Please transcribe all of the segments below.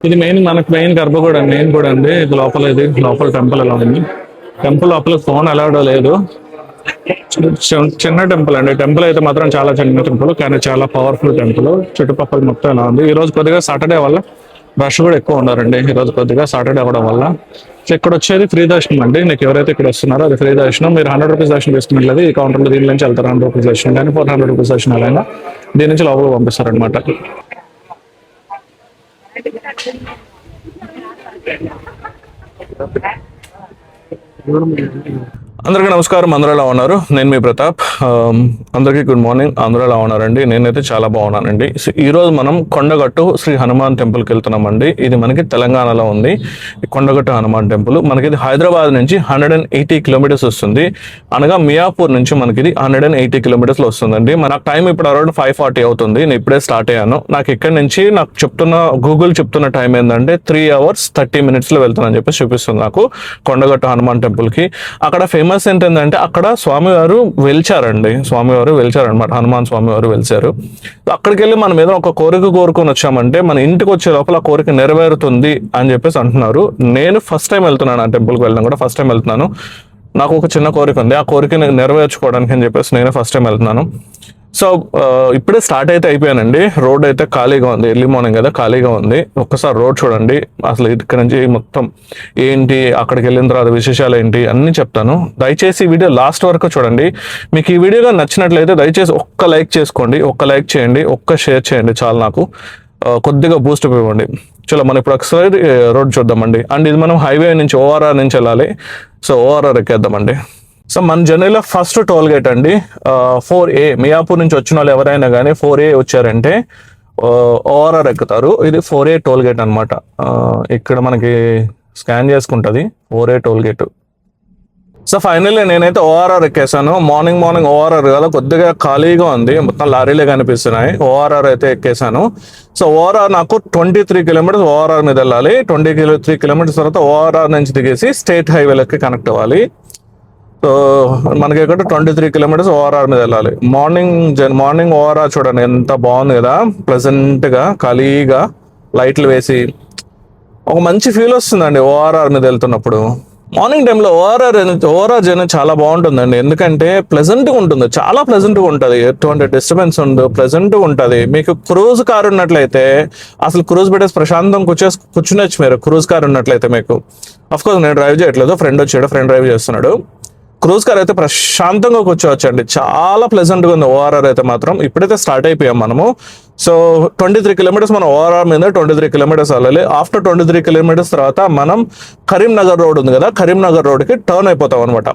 ఇది మెయిన్ గర్భగుడి అండి, మెయిన్ గుడి అండి. ఇది లోపల టెంపుల్ ఎలా ఉంది. టెంపుల్ లోపల ఫోన్ అలౌడ్ లేదు. చిన్న టెంపుల్ అండి. టెంపుల్ అయితే మాత్రం చాలా చిన్న టెంపుల్, కానీ చాలా పవర్ఫుల్ టెంపుల్. చుట్టుపక్కల మొత్తం ఎలా ఉంది. ఈ రోజు కొద్దిగా సాటర్డే వల్ల రష్ కూడా ఎక్కువ ఉన్నారండి. ఈ రోజు కొద్దిగా సాటర్డే అవ్వడం వల్ల. సో ఇక్కడ వచ్చేది ఫ్రీ దర్శనం అండి. మీకు ఎవరైతే ఇక్కడ వస్తున్నారో అది ఫ్రీ దర్శనం. మీరు 100 రూపీస్ దర్శనం చేసుకున్నట్లేదు ఈ కౌంటర్లో దీని నుంచి వెళ్తారు. 100 రూపీస్ దర్శనం కానీ 400 రూపీస్ దర్శనాలైనా దీని నుంచి లోపల పంపిస్తారు అనమాట. అందరికీ నమస్కారం. అందరూ ఎలా ఉన్నారు? నేను మీ ప్రతాప్. అందరికీ గుడ్ మార్నింగ్. అందరూ ఎలా ఉన్నారండి? నేనైతే చాలా బాగున్నానండి. సో ఈరోజు మనం కొండగట్టు శ్రీ హనుమాన్ టెంపుల్కి వెళ్తున్నామండి. ఇది మనకి తెలంగాణలో ఉంది. కొండగట్టు హనుమాన్ టెంపుల్ మనకి ఇది హైదరాబాద్ నుంచి 180 కిలోమీటర్స్ వస్తుంది. అనగా మియాపూర్ నుంచి మనకి ఇది 180 కిలోమీటర్స్లో వస్తుందండి. నాకు టైం ఇప్పుడు అరౌండ్ 5:40 అవుతుంది. నేను ఇప్పుడే స్టార్ట్ అయ్యాను. నాకు ఇక్కడ నుంచి గూగుల్ చెప్తున్న టైం ఏంటంటే 3 hours 30 minutesలో వెళ్తానని చెప్పేసి చూపిస్తుంది నాకు కొండగట్టు హనుమాన్ టెంపుల్కి. అక్కడ ఫేమస్ ఏంటంటే అక్కడ స్వామివారు వెలిచారనమాట. హనుమాన్ స్వామివారు వెలిచారు. అక్కడికి వెళ్ళి మనం ఏదో ఒక కోరిక కోరుకొని వచ్చామంటే మన ఇంటికి వచ్చే లోపల ఆ కోరిక నెరవేరుతుంది అని చెప్పేసి అంటున్నారు. నేను ఫస్ట్ టైం వెళ్తున్నాను ఆ టెంపుల్కి వెళ్ళడం కూడా ఫస్ట్ టైం వెళ్తున్నాను. నాకు ఒక చిన్న కోరిక ఉంది, ఆ కోరికని నెరవేర్చుకోవడానికి అని చెప్పేసి నేను ఫస్ట్ టైం వెళ్తున్నాను. సో ఇప్పుడే స్టార్ట్ అయితే అయిపోయానండి. రోడ్ అయితే ఖాళీగా ఉంది, ఎర్లీ మార్నింగ్ కదా ఖాళీగా ఉంది. ఒక్కసారి రోడ్ చూడండి. అసలు ఇక్కడ నుంచి మొత్తం ఏంటి, అక్కడికి వెళ్ళిన తర్వాత విశేషాలు ఏంటి అన్నీ చెప్తాను. దయచేసి ఈ వీడియో లాస్ట్ వరకు చూడండి. మీకు ఈ వీడియోగా నచ్చినట్లయితే దయచేసి ఒక్క లైక్ చేసుకోండి, ఒక్క లైక్ చేయండి, ఒక్క షేర్ చేయండి చాలు. నాకు కొద్దిగా బూస్ట్ ఇవ్వండి. చలో మనం ఇప్పుడు ఒకసారి రోడ్ చూద్దామండి. అండ్ ఇది మనం హైవే నుంచి ORR నుంచి వెళ్ళాలి. So ORR ఎక్కేద్దామండి. సో మన జర్నీలో ఫస్ట్ టోల్ గేట్ అండి 4A. మియాపూర్ నుంచి వచ్చిన వాళ్ళు ఎవరైనా కానీ 4A వచ్చారంటే ORR ఎక్కుతారు. ఇది 4A టోల్ గేట్ అనమాట. ఇక్కడ మనకి స్కాన్ చేసుకుంటుంది 4A toll gate. So finally నేనైతే ORR ఎక్కేసాను. మార్నింగ్ ORR కదా కొద్దిగా ఖాళీగా ఉంది, మొత్తం లారీలే కనిపిస్తున్నాయి. ORR అయితే ఎక్కేసాను. సో ORR నాకు 23 కిలోమీటర్స్ ORR మీద వెళ్ళాలి. 23 కిలోమీటర్స్ తర్వాత ORR నుంచి దిగేసి స్టేట్ హైవేలకి కనెక్ట్ అవ్వాలి. సో మనకి ఇక్కడ 23 కిలోమీటర్స్ ORR మీద వెళ్ళాలి. మార్నింగ్ ORR చూడండి ఎంత బాగుంది కదా, ప్లెజెంట్గా ఖాళీగా లైట్లు వేసి ఒక మంచి ఫీల్ వస్తుందండి ORR మీద వెళ్తున్నప్పుడు. మార్నింగ్ టైంలో ORR జర్నీ చాలా బాగుంటుందండి. ఎందుకంటే ప్లెజెంట్గా ఉంటుంది, చాలా ప్లెజెంట్గా ఉంటుంది. ఎటువంటి డిస్టర్బెన్స్ ఉండదు, ప్లెజెంట్గా ఉంటుంది. మీకు క్రూజ్ కార్ ఉన్నట్లయితే అసలు క్రూజ్ పెట్టేసి ప్రశాంతం కూర్చునొచ్చు మీరు. క్రూజ్ కార్ ఉన్నట్లయితే మీకు, అఫ్కోర్స్ నేను డ్రైవ్ చేయట్లేదు, ఫ్రెండ్ డ్రైవ్ చేస్తున్నాడు. క్రూజ్ కార్ అయితే ప్రశాంతంగా కూర్చోవచ్చు అండి. చాలా ప్లెజెంట్గా ఉంది ORR అయితే మాత్రం. ఇప్పుడైతే స్టార్ట్ అయిపోయాం మనము. సో 23 కిలోమీటర్స్ మనం ORR మీద 23 కిలోమీటర్స్ వెళ్ళాలి. ఆఫ్టర్ 23 కిలోమీటర్స్ తర్వాత మనం కరీంనగర్ రోడ్ ఉంది కదా, కరీంనగర్ రోడ్కి టర్న్ అయిపోతాం అనమాట.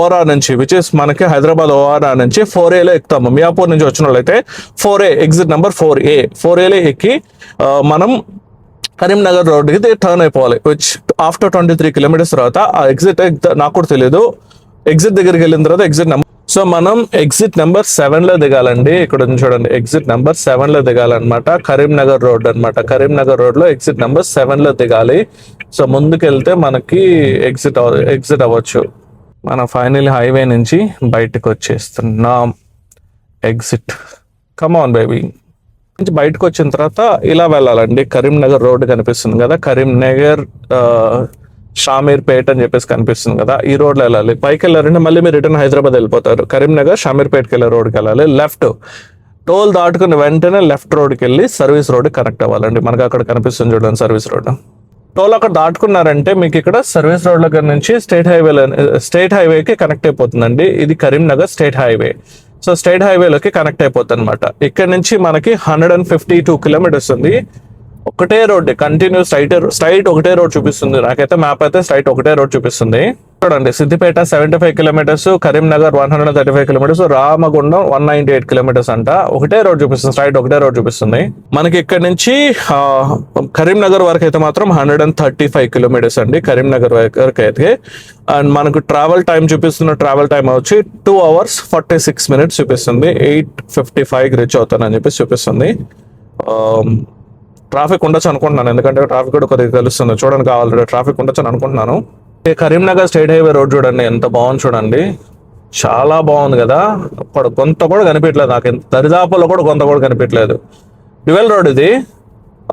ORR నుంచి విచ్ ఇస్ మనకి హైదరాబాద్ ORR నుంచి 4Aలో ఎక్కుతాము. మియాపూర్ నుంచి వచ్చిన వాళ్ళైతే 4A ఎగ్జిట్ నెంబర్ 4Aలో ఎక్కి మనం కరీంనగర్ రోడ్కి టర్న్ అయిపోవాలి. విచ్ ఆఫ్టర్ 23 కిలోమీటర్స్ తర్వాత ఆ ఎగ్జిట్ నాకు కూడా తెలియదు. ఎగ్జిట్ దగ్గరికి వెళ్ళిన తర్వాత ఎగ్జిట్ నెంబర్, సో మనం ఎగ్జిట్ నెంబర్ 7లో దిగాలండి. ఇక్కడ చూడండి ఎగ్జిట్ నెంబర్ 7లో దిగాలన్నమాట. కరీంనగర్ రోడ్ అనమాట. కరీంనగర్ రోడ్ లో ఎగ్జిట్ నెంబర్ 7లో దిగాలి. సో ముందుకెళ్తే మనకి ఎగ్జిట్ అవ్వచ్చు. మనం ఫైనల్ హైవే నుంచి బయటకు వచ్చేస్తున్నాం. Exit, come on baby. నుంచి బయటకు వచ్చిన తర్వాత ఇలా వెళ్ళాలండి. కరీంనగర్ రోడ్ కనిపిస్తుంది కదా, కరీంనగర్ షామీర్పేట్ అని చెప్పేసి కనిపిస్తుంది కదా, ఈ రోడ్లో వెళ్ళాలి. పైకి వెళ్ళారంటే మళ్ళీ మీరు రిటర్న్ హైదరాబాద్ వెళ్ళిపోతారు. కరీంనగర్ షామీర్పేట్కి వెళ్ళే రోడ్కి వెళ్ళాలి. లెఫ్ట్ టోల్ దాటుకుని వెంటనే లెఫ్ట్ రోడ్కి వెళ్ళి సర్వీస్ రోడ్ కనెక్ట్ అవ్వాలండి. మనకు అక్కడ కనిపిస్తుంది చూడండి సర్వీస్ రోడ్. టోల్ అక్కడ దాటుకున్నారంటే మీకు ఇక్కడ సర్వీస్ రోడ్ దగ్గర నుంచి స్టేట్ హైవేకి కనెక్ట్ అయిపోతుందండి. ఇది Karimnagar state highway. So state హైవేలోకి కనెక్ట్ అయిపోతుంది అనమాట. ఇక్కడ నుంచి మనకి 152 కిలోమీటర్స్ ఉంది. ఒకటే రోడ్ కంటిన్యూ స్ట్రైట్ ఒకటే రోడ్ చూపిస్తుంది. నాకైతే మ్యాప్ అయితే స్ట్రైట్ ఒకటే రోడ్ చూపిస్తుంది. చూడండి Siddipet 75 kilometres, Karimnagar 135 kilometres, Ramagundam 198 kilometres అంట. ఒకటే రోడ్ చూపిస్తుంది, స్ట్రైట్ ఒకటే రోడ్ చూపిస్తుంది. మనకి ఇక్కడ నుంచి కరీంనగర్ వరకు అయితే మాత్రం 135 కిలోమీటర్స్ అండి. కరీంనగర్ వరకు అయితే అండ్ మనకు ట్రావెల్ టైం వచ్చి 2 hours 46 minutes చూపిస్తుంది. 8:55 రీచ్ అవుతానని చెప్పేసి చూపిస్తుంది. ట్రాఫిక్ ఉండొచ్చు అనుకుంటున్నాను, ఎందుకంటే ట్రాఫిక్ కూడా కొద్దిగా తెలుస్తుంది. చూడండి కావాలి ట్రాఫిక్ ఉండొచ్చు అని అనుకుంటున్నాను. కరీంనగర్ స్టేట్ హైవే రోడ్ చూడండి ఎంత బాగుంది చూడండి, చాలా బాగుంది కదా. కొంత కూడా కనిపించలేదు నాకు, దరిదాపుల్లో కూడా కొంత కూడా కనిపించలేదు. డ్యూయల్ రోడ్ ఇది.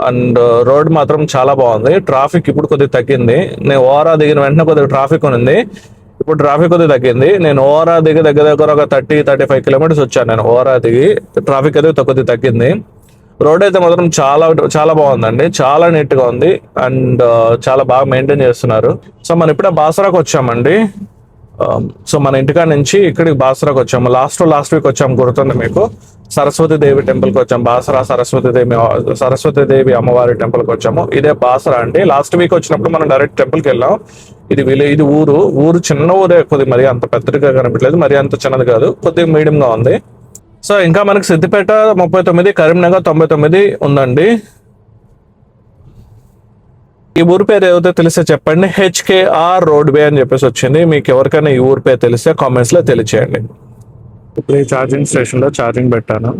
అండ్ రోడ్ మాత్రం చాలా బాగుంది. ట్రాఫిక్ ఇప్పుడు కొద్దిగా తగ్గింది. నేను ఓవరా దిగిన వెంటనే కొద్దిగా ట్రాఫిక్ ఉంది, ఇప్పుడు ట్రాఫిక్ కొద్దిగా తగ్గింది. నేను ఓవరా దిగి దగ్గర దగ్గర ఒక 30-35 కిలోమీటర్స్ వచ్చాను. నేను ఓవరా దిగి ట్రాఫిక్ అయితే కొద్దిగా తగ్గింది. రోడ్ అయితే మాత్రం చాలా చాలా బాగుందండి, చాలా నీట్ గా ఉంది అండ్ చాలా బాగా మెయింటైన్ చేస్తున్నారు. సో మనం ఇప్పుడే బాసరాకు వచ్చామండి. సో మన ఇంటికాడ నుంచి ఇక్కడికి బాసరాకు వచ్చాము. లాస్ట్ వీక్ వచ్చాము, గుర్తుంది మీకు? సరస్వతి దేవి టెంపుల్ కి వచ్చాము. బాసరా సరస్వతి దేవి అమ్మవారి టెంపుల్ కి వచ్చాము. ఇదే బాసరా అండి. లాస్ట్ వీక్ వచ్చినప్పుడు మనం డైరెక్ట్ టెంపుల్ కి వెళ్ళాం. ఇది ఊరు చిన్న ఊరే, కొద్దిగా మరి అంత పెద్దగా కనిపించలేదు, మరి అంత చిన్నది కాదు, కొద్దిగా మీడియం గా ఉంది. సో ఇంకా మనకి సిద్దిపేట 39, కరీంనగర్ 99 ఉందండి. ఈ ఊరి పేరు ఏదైతే తెలిస్తే చెప్పండి. HKR రోడ్వే అని చెప్పేసి వచ్చింది. మీకు ఎవరికైనా ఈ ఊరి పేరు తెలిస్తే కామెంట్స్ లో తెలియచేయండి. ఇప్పుడు ఈ ఛార్జింగ్ స్టేషన్ లో ఛార్జింగ్ పెట్టాను.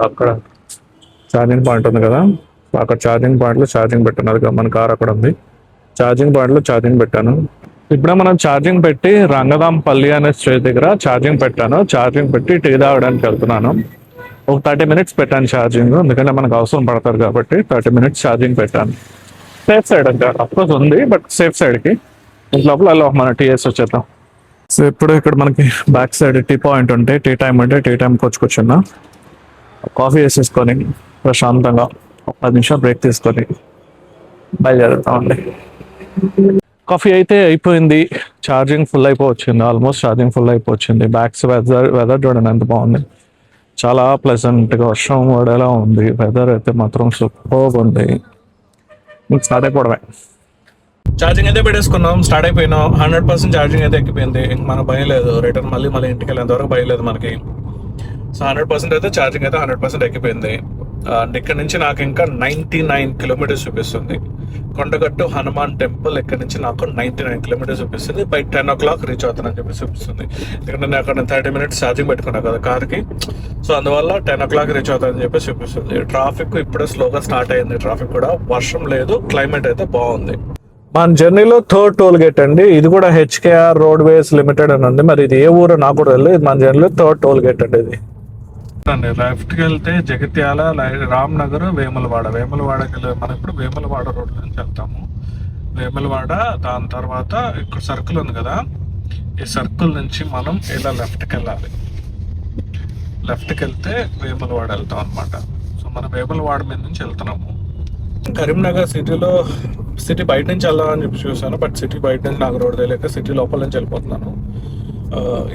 అక్కడ ఛార్జింగ్ పాయింట్ ఉంది కదా, అక్కడ ఛార్జింగ్ పాయింట్ లో ఛార్జింగ్ పెట్టాను. అది మన కార్ అక్కడ ఉంది. ఛార్జింగ్ పాయింట్ లో ఛార్జింగ్ పెట్టాను. ఇప్పుడే మనం ఛార్జింగ్ పెట్టి రంగదాంపల్లి అనే స్టేజ్ దగ్గర ఛార్జింగ్ పెట్టాను. ఛార్జింగ్ పెట్టి టీ తాగడానికి వెళ్తున్నాను. ఒక 30 మినిట్స్ పెట్టాను ఛార్జింగ్, ఎందుకంటే మనకు అవసరం పడతారు కాబట్టి 30 మినిట్స్ ఛార్జింగ్ పెట్టాను. సేఫ్ సైడ్ అంటే అఫ్కోర్స్ ఉంది, బట్ సేఫ్ సైడ్ కి లోపల మన టీఎస్ వచ్చేద్దాం. సో ఇప్పుడు ఇక్కడ మనకి బ్యాక్ సైడ్ టీ పాయింట్ ఉంటే, టీ టైం ఉంటే టీ టైంకి వచ్చుకొచ్చున్నా కాఫీ వేసేసుకొని ప్రశాంతంగా 10 నిమిషాలు బ్రేక్ తీసుకొని బయలుదేరుతామండి. కాఫీ అయితే అయిపోయింది, ఛార్జింగ్ ఫుల్ అయిపోవచ్చింది, ఆల్మోస్ట్ ఛార్జింగ్ ఫుల్ అయిపోవచ్చింది. బ్యాక్స్ వెదర్ చూడండి ఎంత బాగుంది, చాలా ప్లెజెంట్గా వర్షం పడేలా ఉంది. వెదర్ అయితే మాత్రం సూపర్గా ఉంది. మీకు స్టార్ట్ అయిపోవడమే. ఛార్జింగ్ అయితే పెట్టేసుకున్నాం, స్టార్ట్ అయిపోయినాం. 100% ఛార్జింగ్ అయితే ఎక్కిపోయింది. ఇంక మనకు భయం లేదు, రిటర్న్ మళ్ళీ ఇంటికి వెళ్ళేంత వరకు భయం లేదు మనకి. సో 100% అయితే ఛార్జింగ్ అయితే 100% ఎక్కిపోయింది. అండ్ ఇక్కడ నుంచి నాకు ఇంకా 99 కిలోమీటర్స్ చూపిస్తుంది. కొండగట్టు హనుమాన్ టెంపుల్ ఇక్కడ నుంచి నాకు 99 కిలోమీటర్స్ చూపిస్తుంది. బై 10 o'clock రీచ్ అవుతానని చెప్పి చూపిస్తుంది. ఎందుకంటే నేను అక్కడ 30 మినిట్స్ ఛార్జింగ్ పెట్టుకున్నాను కదా కార్కి, సో అందువల్ల 10 o'clock రీచ్ అవుతానని చెప్పి చూపిస్తుంది. ట్రాఫిక్ ఇప్పుడే స్లోగా స్టార్ట్ అయింది. ట్రాఫిక్ కూడా వర్షం లేదు, క్లైమేట్ అయితే బాగుంది. మన జర్నీలో థర్డ్ టోల్ గేట్ అండి. ఇది కూడా HKR రోడ్వేస్ లిమిటెడ్ అని ఉంది. మరి ఇది ఏ ఊరో నాకు కూడా తెలియదు. ఇది మన జర్నీలో థర్డ్ టోల్ గేట్ అండి. ఇది లెఫ్ట్ కి వెళ్తే జగిత్యాల, రామ్నగర్, వేములవాడకి వెళ్ళి మనం ఇప్పుడు వేములవాడ రోడ్ నుంచి వెళ్తాము. వేములవాడ, దాని తర్వాత ఇక్కడ సర్కిల్ ఉంది కదా, ఈ సర్కిల్ నుంచి మనం ఇలా లెఫ్ట్కి వెళ్ళాలి. లెఫ్ట్కి వెళ్తే వేములవాడ వెళ్తాం అనమాట. సో మనం వేములవాడ మీద నుంచి వెళ్తున్నాము. కరీంనగర్ సిటీ బయట నుంచి వెళ్దామని చెప్పి చూసాను, బట్ సిటీ బయట నుంచి నాకు రోడ్ తెలియక సిటీ లోపల నుంచి వెళ్ళిపోతున్నాను.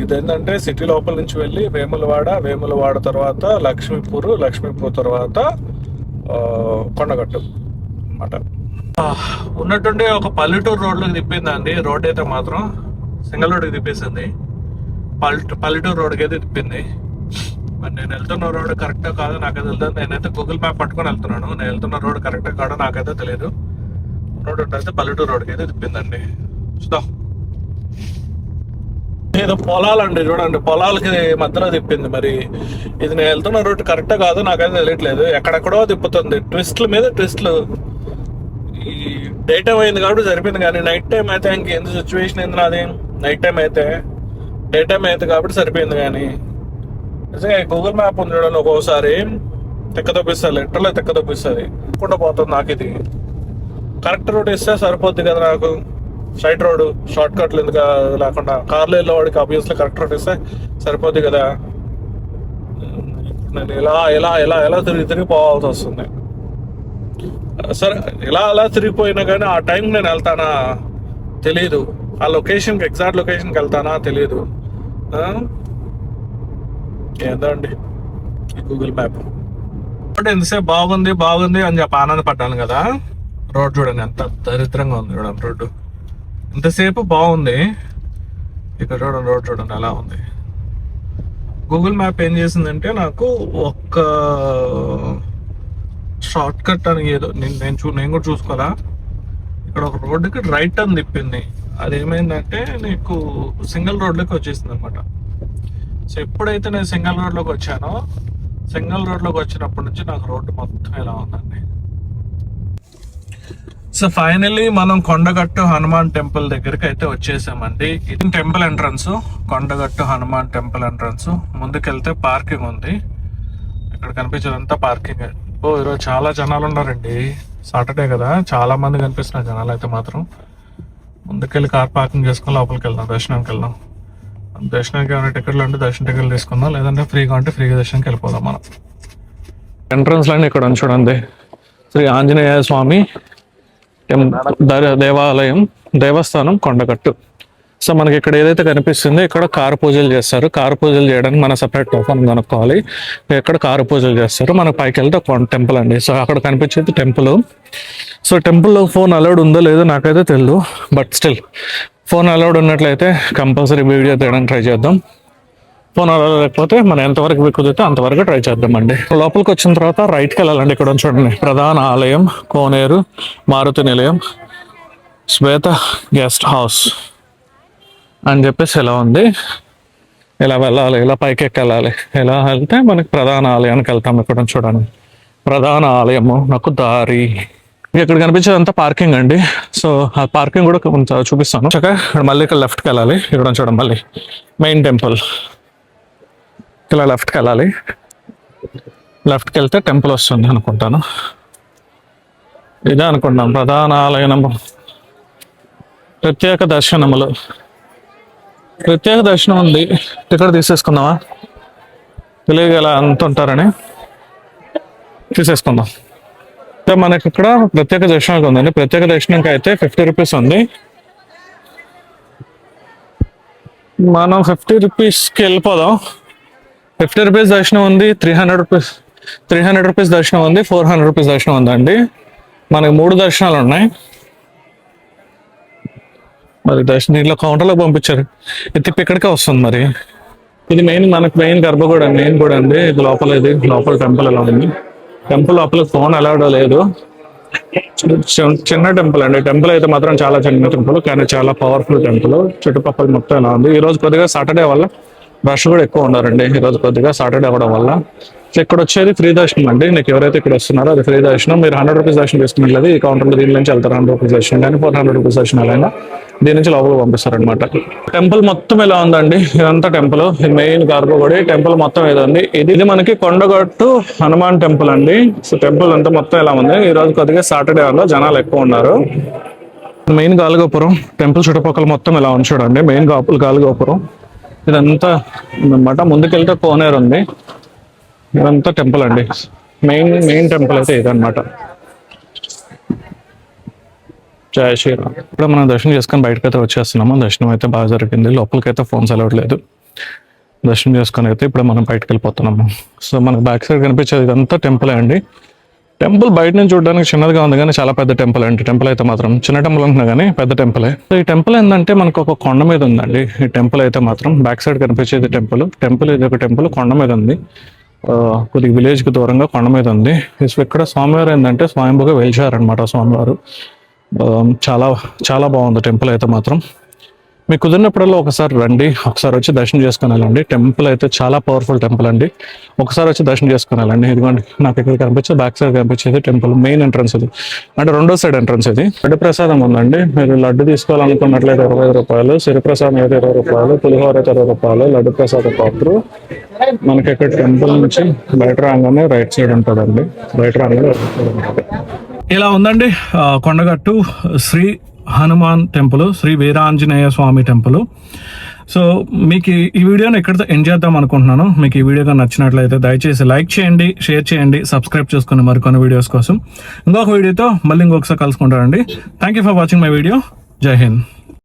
ఇదేంటంటే సిటీ లోపల నుంచి వెళ్ళి వేములవాడ తర్వాత లక్ష్మీపూర్ తర్వాత కొండగట్టు అన్నమాట. ఉన్నట్టుండి ఒక పల్లెటూరు రోడ్లోకి తిప్పిందండి. రోడ్ అయితే మాత్రం సింగల్ రోడ్కి తిప్పేసింది. పల్లెటూరు రోడ్కి అయితే తిప్పింది. మరి నేను వెళ్తున్న రోడ్ కరెక్టా కాదో నాకైతే తెలియదు. నేనైతే గూగుల్ మ్యాప్ పట్టుకొని వెళ్తున్నాను. నేను వెళ్తున్న రోడ్ కరెక్టా కాదో నాకైతే తెలియదు. రోడ్ అయితే పల్లెటూరు రోడ్కి అయితే తిప్పిందండి. చూద్దాం. ఏదో పొలాలండి, చూడండి పొలాలకి మధ్యలో తిప్పింది. మరి ఇది నేను వెళ్తున్న రూట్ కరెక్టా కాదో నాకైతే తెలియట్లేదు. ఎక్కడెక్కడో తిప్పుతుంది, ట్విస్ట్ల మీద ట్విస్ట్లు. ఈ డే టైం అయింది కాబట్టి సరిపోయింది, కానీ నైట్ టైం అయితే ఇంకెంత సిచ్యువేషన్ ఏంది నాది. నైట్ టైం అయితే, డే టైం అయితే కాబట్టి సరిపోయింది. కానీ నిజంగా గూగుల్ మ్యాప్ ఉంది చూడండి, ఒక్కోసారి తెక్క తప్పిస్తుంది, లిటరల్ తెక్క తప్పిస్తుంది. తప్పకుండా పోతుంది నాకు. ఇది కరెక్ట్ రూట్ ఇస్తే సరిపోద్ది కదా నాకు. స్ట్రైట్ రోడ్, షార్ట్ కట్లు ఎందుకు లేకుండా కార్లో వెళ్ళేవాడికి ఆబ్వియస్లీ కరెక్ట్ రోడ్ ఇస్తే సరిపోద్ది కదా. నేను ఇలా తిరిగి పోవాల్సి వస్తుంది. సరే ఇలా తిరిగిపోయినా కానీ ఆ టైంకి నేను వెళ్తానా తెలీదు. ఆ లొకేషన్కి, ఎగ్జాక్ట్ లొకేషన్కి వెళ్తానా తెలీదు. ఏందో అండి ఈ గూగుల్ మ్యాప్. ఎంతసేపు బాగుంది అని చెప్పి ఆనందపడ్డాను కదా. రోడ్ చూడండి ఎంత దరిద్రంగా ఉంది. చూడండి రోడ్డు ఇంతసేపు బాగుంది, ఇక్కడ చూడండి రోడ్ చూడండి ఎలా ఉంది. గూగుల్ మ్యాప్ ఏం చేసిందంటే నాకు ఒక్క షార్ట్ కట్ అని ఏదో నేను కూడా చూసుకోవాలా. ఇక్కడ ఒక రోడ్డుకి రైట్ అని తిప్పింది. అదేమైందంటే నీకు సింగిల్ రోడ్లోకి వచ్చేసింది అనమాట. సో ఎప్పుడైతే నేను సింగిల్ రోడ్లోకి వచ్చానో, సింగిల్ రోడ్లోకి వచ్చినప్పటి నుంచి నాకు రోడ్డు మొత్తం ఎలా ఉందండి. సో ఫైనల్లీ మనం కొండగట్టు హనుమాన్ టెంపుల్ దగ్గరికి అయితే వచ్చేసామండి. ఇది temple entrance, Kondagattu Hanuman temple entrance. ముందుకెళ్తే పార్కింగ్ ఉంది, ఇక్కడ కనిపించేదంతా పార్కింగ్. ఓ ఈరోజు చాలా జనాలు ఉన్నారండి, సాటర్డే కదా, చాలా మంది కనిపిస్తున్నారు జనాలు అయితే మాత్రం. ముందుకెళ్ళి కార్ పార్కింగ్ చేసుకుని లోపలికి వెళ్దాం, దర్శనానికి వెళ్దాం. దర్శనానికి ఏమైనా టికెట్లు అంటే దర్శన టికెట్లు తీసుకుందాం, లేదంటే ఫ్రీగా ఉంటే ఫ్రీగా దర్శనానికి వెళ్ళిపోదాం మనం. ఎంట్రన్స్ లైన్ ఇక్కడ చూడండి, శ్రీ ఆంజనేయ స్వామి దేవాలయం, దేవస్థానం కొండగట్టు. సో మనకి ఇక్కడ ఏదైతే కనిపిస్తుందో ఇక్కడ కారు పూజలు చేస్తారు. కారు పూజలు చేయడానికి మన సపరేట్ టోకన్ కొనుక్కోవాలి. ఇక్కడ కారు పూజలు చేస్తారు. మనకు పైకి వెళ్తే టెంపుల్ అండి. సో అక్కడ కనిపించేది టెంపుల్. సో టెంపుల్లో ఫోన్ అలౌడ్ ఉందో లేదో నాకైతే తెలియదు, బట్ స్టిల్ ఫోన్ అలౌడ్ ఉన్నట్లయితే కంపల్సరీ వీడియో తీయడానికి ట్రై చేద్దాం. ఫోన్ అలౌడ్ లేకపోతే మనం ఎంతవరకు కుదిరితే అంతవరకు ట్రై చేద్దామండి. లోపలికి వచ్చిన తర్వాత రైట్కి వెళ్ళాలండి. ఇక్కడ చూడండి, ప్రధాన ఆలయం, కోనేరు, మారుతి నిలయం, శ్వేత గెస్ట్ హౌస్ అని చెప్పేసి ఎలా ఉంది. ఇలా వెళ్ళాలి, ఇలా పైకి ఎక్కెళ్ళాలి. ఇలా వెళ్తే మనకి ప్రధాన ఆలయానికి వెళ్తాం. ఇక్కడ చూడండి, ప్రధాన ఆలయము నాకు దారి. ఇక్కడ కనిపించేదంతా పార్కింగ్ అండి. సో ఆ పార్కింగ్ కూడా కొంచెం చూపిస్తాను. చక్కగా మళ్ళీ ఇక్కడ లెఫ్ట్కి వెళ్ళాలి. ఇక్కడ చూడండి, మళ్ళీ మెయిన్ టెంపుల్. ఇలా లెఫ్ట్కి వెళ్ళాలి. లెఫ్ట్కి వెళ్తే టెంపుల్ వస్తుంది అనుకుంటాను. ఇదే అనుకుంటాం ప్రధాన ఆలయము. ప్రత్యేక దర్శనములు, ప్రత్యేక దర్శనం ఉంది. టికెట్ తీసేసుకుందామా? తెలియదు ఎలా అంత ఉంటారని తీసేసుకుందాం. మనకి ఇక్కడ ప్రత్యేక దర్శనానికి ఉందండి. ప్రత్యేక దర్శనంకి అయితే 50 రూపీస్ ఉంది. మనం 50 రూపీస్కి వెళ్ళిపోదాం. 50 రూపీస్ దర్శనం ఉంది, 300 రూపీస్ దర్శనం ఉంది, 400 రూపీస్ దర్శనం ఉందండి. మనకి 3 దర్శనాలు ఉన్నాయి. మరి దర్శనం దీంట్లో కౌంటర్లో పంపించారు. తిప్పి ఇక్కడికే వస్తుంది. మరి ఇది మనకి మెయిన్ గర్భగుడి, మెయిన్ గుడి అండి. ఇది లోపల టెంపుల్ ఎలా ఉంది. టెంపుల్ లోపల ఫోన్ అలౌడ్ లేదు. చిన్న టెంపుల్ అండి. టెంపుల్ అయితే మాత్రం చాలా చిన్న టెంపుల్, కానీ చాలా పవర్ఫుల్ టెంపుల్. చుట్టుపక్కల మొత్తం ఎలా ఉంది. ఈ రోజు కొద్దిగా సాటర్డే వల్ల రష్ కూడా ఎక్కువ ఉన్నారండి. ఈ రోజు కొద్దిగా సాటర్డే అవ్వడం వల్ల. ఇక్కడ వచ్చేది ఫ్రీ దర్శనం అండి. నీకు ఎవరైతే ఇక్కడ వస్తున్నారో అది ఫ్రీ దర్శనం. మీరు 100 రూపీస్ దర్శనం చేసుకున్నట్లేదు ఈ కౌంటర్లో దీని నుంచి వెళ్తారు. 100 రూపీస్ దర్శనం కానీ 400 రూపీస్ దర్శనాలైనా దీని నుంచి లోపలికి పంపిస్తారనమాట. టెంపుల్ మొత్తం ఇలా ఉందండి. ఇదంతా టెంపుల్, మెయిన్ గర్భగుడి. టెంపుల్ మొత్తం ఏదండి. ఇది మనకి కొండగట్టు హనుమాన్ టెంపుల్ అండి. సో టెంపుల్ అంతా మొత్తం ఇలా ఉంది. ఈ రోజు కొద్దిగా సాటర్డే వల్ల జనాలు ఎక్కువ ఉన్నారు. మెయిన్ గాలిగోపురం టెంపుల్ చుట్టుపక్కల మొత్తం ఇలా ఉంది చూడండి. మెయిన్ గాలిగోపురం ఇదంతా అన్నమాట. ముందుకెళ్తే కోనేరు ఉంది. ఇదంతా టెంపుల్ అండి. మెయిన్ టెంపుల్ అయితే ఇదన్నమాట. జయ శ్రీరామ్. ఇప్పుడు మనం దర్శనం చేసుకొని బయటకు అయితే వచ్చేస్తున్నాము. దర్శనం అయితే బాగా జరిగింది. లోపలికి అయితే ఫోన్స్ అలౌడ్ లేదు. దర్శనం చేసుకొని అయితే ఇప్పుడు మనం బయటకు వెళ్ళిపోతున్నాము. సో మనకు బ్యాక్ సైడ్ కనిపించేది ఇదంతా టెంపుల్ అండి. టెంపుల్ బయట నుంచి చూడడానికి చిన్నదిగా ఉంది, కానీ చాలా పెద్ద టెంపుల్ అండి. టెంపుల్ అయితే మాత్రం చిన్న టెంపుల్ అంటున్నా కానీ పెద్ద టెంపులే. సో ఈ టెంపుల్ ఏంటంటే మనకు ఒక కొండ మీద ఉందండి. ఈ టెంపుల్ అయితే మాత్రం బ్యాక్ సైడ్ కనిపించేది టెంపుల్ ఇది ఒక టెంపుల్ కొండ మీద ఉంది. కొద్దిగా విలేజ్కి దూరంగా కొండ మీద ఉంది. ఇక్కడ స్వామివారు ఏంటంటే స్వయంభుగా వెలిచారనమాట. స్వామివారు చాలా చాలా బాగుంది టెంపుల్ అయితే మాత్రం. మీకు కుదిరినప్పుడల్లా ఒకసారి రండి, ఒకసారి వచ్చి దర్శనం చేసుకుని వెళ్ళండి. టెంపుల్ అయితే చాలా పవర్ఫుల్ టెంపుల్ అండి. ఒకసారి వచ్చి దర్శనం చేసుకుని వెళ్ళండి. ఇదిగోండి నాకు ఇక్కడ కనిపించేది బ్యాక్ సైడ్ కనిపించేది టెంపుల్ మెయిన్ ఎంట్రన్స్. ఇది అంటే రెండో సైడ్ ఎంట్రన్స్. ఇది లడ్డు ప్రసాదం ఉందండి. మీరు లడ్డు తీసుకోవాలనుకున్నట్లయితే 25 రూపాయలు, సిరిప్రసాదం అయితే 20 రూపాయలు, పులిహోర అయితే 20 రూపాయలు, లడ్డు ప్రసాదం పాత్ర. మనకి ఇక్కడ టెంపుల్ నుంచి బయట రాగానే రైట్ సైడ్ ఉంటుందండి. బయట రాగానే ఇలా ఉందండి Kondagattu Shri Hanuman temple, Shri Veeranjaneya Swamy temple. So మీకు ఈ వీడియోని ఎక్కడితో ఎండ్ చేద్దాం అనుకుంటున్నాను. మీకు ఈ వీడియో నచ్చినట్లయితే దయచేసి లైక్ చేయండి, షేర్ చేయండి, సబ్స్క్రైబ్ చేసుకుని మరికొన్ని వీడియోస్ కోసం. ఇంకొక వీడియోతో మళ్ళీ ఇంకొకసారి కలుసుకుంటారండి. Thank you for watching my video. జై హింద్.